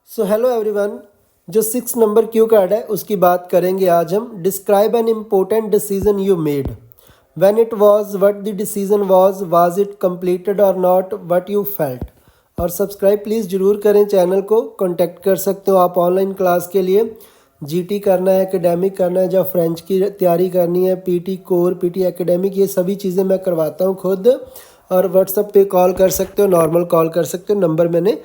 So hello everyone. जो 6 number Q card है उसकी बात करेंगे आज हम। Describe an important decision you made, when it was, what the decision was it completed और नॉट, व्हाट यू फेल्ट। और सब्सक्राइब प्लीज़ ज़रूर करें चैनल को। कांटेक्ट कर सकते हो आप ऑनलाइन क्लास के लिए। जीटी करना है, एकेडमिक करना है, जब फ्रेंच की तैयारी करनी है, पीटी कोर, पीटी एकेडमिक, ये सभी चीज़ें मैं करवाता हूँ खुद। और व्हाट्सएप पे कॉल कर सकते हो, नॉर्मल कॉल कर सकते हो, नंबर मैंने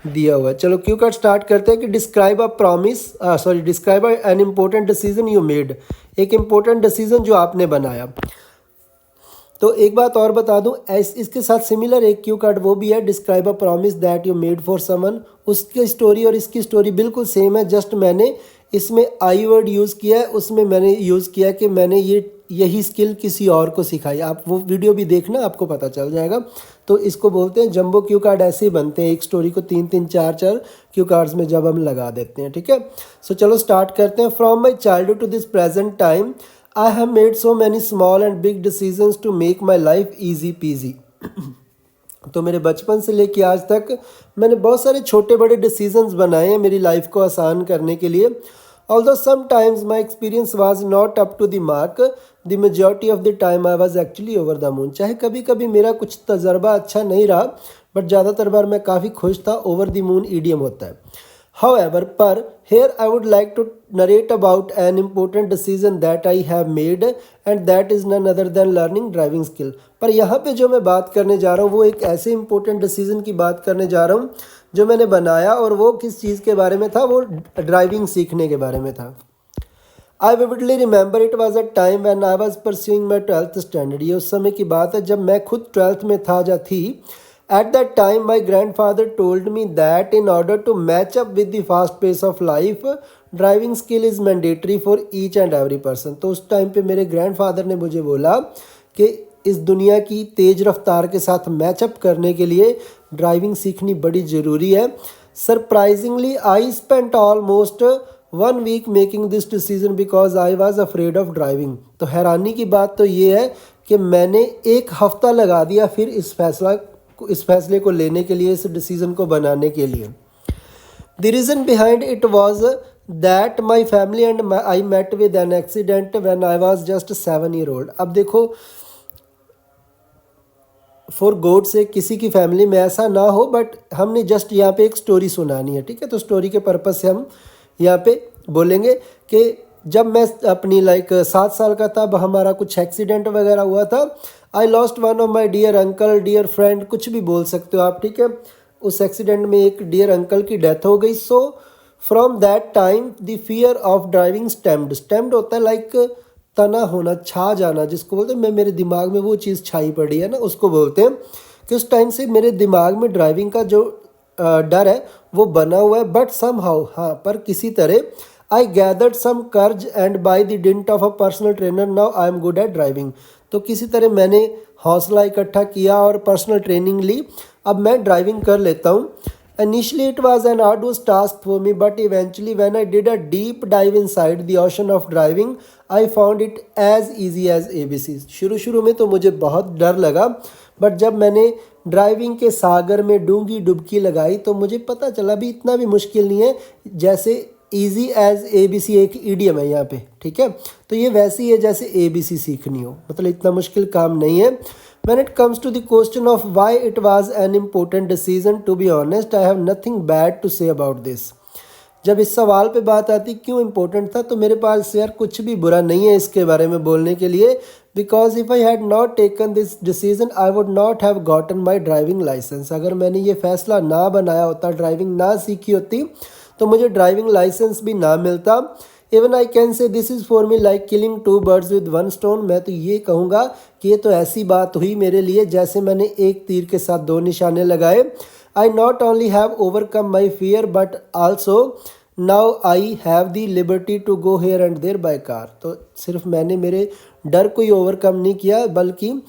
दिया हुआ है। चलो क्यू कार्ड स्टार्ट करते हैं कि describe an important decision you made. एक इम्पोर्टेंट डिसीजन जो आपने बनाया। तो एक बात और बता दूं, इसके साथ सिमिलर एक क्यू कार्ड वो भी है, describe a promise that you made for someone. उसकी स्टोरी और इसकी स्टोरी बिल्कुल सेम है, जस्ट मैंने इसमें आई वर्ड यूज़ किया है, उसमें मैंने यूज़ किया कि मैंने यही स्किल किसी और को सिखाई। आप वो वीडियो भी देखना, आपको पता चल जाएगा। तो इसको बोलते हैं जंबो क्यू कार्ड। ऐसे ही बनते हैं, एक स्टोरी को 3-3, 4-4 क्यू कार्ड्स में जब हम लगा देते हैं। ठीक है, सो चलो स्टार्ट करते हैं। From my childhood to this present time I have made so many small and big decisions to make my life easy peasy. तो मेरे बचपन से लेके आज तक मैंने बहुत सारे छोटे बड़े डिसीजंस बनाए हैं मेरी लाइफ को आसान करने के लिए। Although sometimes my experience was not up to the mark, the majority of the time I was actually over the moon. चाहे कभी कभी मेरा कुछ तजर्बा अच्छा नहीं रहा, बट ज़्यादातर बार मैं काफ़ी खुश था। ओवर द मून ईडियम होता है। However, here I would like to narrate about an important decision that I have made, and that is none other than learning driving skill। पर यहाँ पे जो मैं बात करने जा रहा हूँ वो एक ऐसे important decision की बात करने जा रहा हूँ जो मैंने बनाया, और वो किस चीज़ के बारे में था, वो ड्राइविंग सीखने के बारे में था। I vividly remember it was a time when I was pursuing my 12th standard। ये उस समय की बात है जब मैं खुद 12th में था या थी। At that time, my grandfather told me that in order to match up with the fast pace of life, driving skill is mandatory for each and every person। तो उस टाइम पे मेरे ग्रैंडफादर ने मुझे बोला कि इस दुनिया की तेज़ रफ्तार के साथ मैचअप करने के लिए ड्राइविंग सीखनी बड़ी ज़रूरी है। Surprisingly I spent almost 1 week making this decision because I was afraid of driving. तो हैरानी की बात तो ये है कि मैंने 1 हफ्ता लगा दिया फिर इस फैसले को लेने के लिए, इस डिसीज़न को बनाने के लिए। The reason behind it was that my family and I met with an accident when I was just 7 year old. अब देखो, फॉर गॉड से किसी की फैमिली में ऐसा ना हो, बट हमने जस्ट यहाँ पे एक स्टोरी सुनानी है। ठीक है, तो स्टोरी के पर्पज़ से हम यहाँ पे बोलेंगे कि जब मैं अपनी 7 साल का था, हमारा कुछ एक्सीडेंट वगैरह हुआ था। I lost one of my dear uncle, dear friend, कुछ भी बोल सकते हो आप। ठीक है, उस एक्सीडेंट में एक डियर अंकल की डेथ हो गई। So from that time the fear of driving stemmed होता है तना होना, छा जाना जिसको बोलते हैं। मेरे दिमाग में वो चीज़ छाई पड़ी है ना, उसको बोलते हैं कि उस टाइम से मेरे दिमाग में ड्राइविंग का जो डर है वो बना हुआ है। बट सम हाउ, हाँ, पर किसी तरह आई गैदर्ड सम कर्ज and by the didn't of a personal trainer now I am good at driving. तो किसी तरह मैंने हौसला इकट्ठा किया और पर्सनल ट्रेनिंग ली। अब मैं ड्राइविंग कर लेता हूँ। Initially it was an arduous task for me, but eventually when I did a deep dive inside the ocean of driving I found it as easy as ABC। शुरू में तो मुझे बहुत डर लगा, बट जब मैंने ड्राइविंग के सागर में डूंगी डुबकी लगाई तो मुझे पता चला भी इतना भी मुश्किल नहीं है। जैसे ईजी एज ABC एक ईडियम है यहाँ पे। ठीक है, तो ये वैसी है जैसे ABC सीखनी हो, मतलब इतना मुश्किल काम नहीं है। When it comes to the question of why it was an important decision, to be honest, I have nothing bad to say about this। जब इस सवाल पे बात आती क्यों इम्पोर्टेंट था, तो मेरे पास यार कुछ भी बुरा नहीं है इसके बारे में बोलने के लिए। Because if I had not taken this decision I would not have gotten my driving licence. अगर मैंने ये फैसला ना बनाया होता, ड्राइविंग ना सीखी होती, तो मुझे ड्राइविंग लाइसेंस भी ना मिलता। Even I can say this is for me like killing 2 birds with 1 stone। मैं तो ये कहूँगा कि ये तो ऐसी बात हुई मेरे लिए जैसे मैंने एक तीर के साथ 2 निशाने लगाए। I not only have overcome my fear but also now I have the liberty to go here and there by car. तो सिर्फ मैंने मेरे डर को ही ओवरकम नहीं किया, बल्कि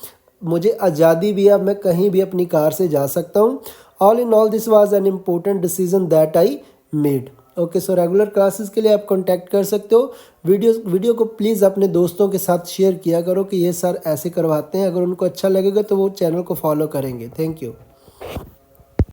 मुझे आज़ादी भी है, अब मैं कहीं भी अपनी कार से जा सकता हूँ। All in all this was an important decision that I made. Okay, so regular classes के लिए आप कांटेक्ट कर सकते हो। वीडियो को प्लीज़ अपने दोस्तों के साथ शेयर किया करो कि ये सर ऐसे करवाते हैं। अगर उनको अच्छा लगेगा तो वो चैनल को फॉलो करेंगे। Thank you.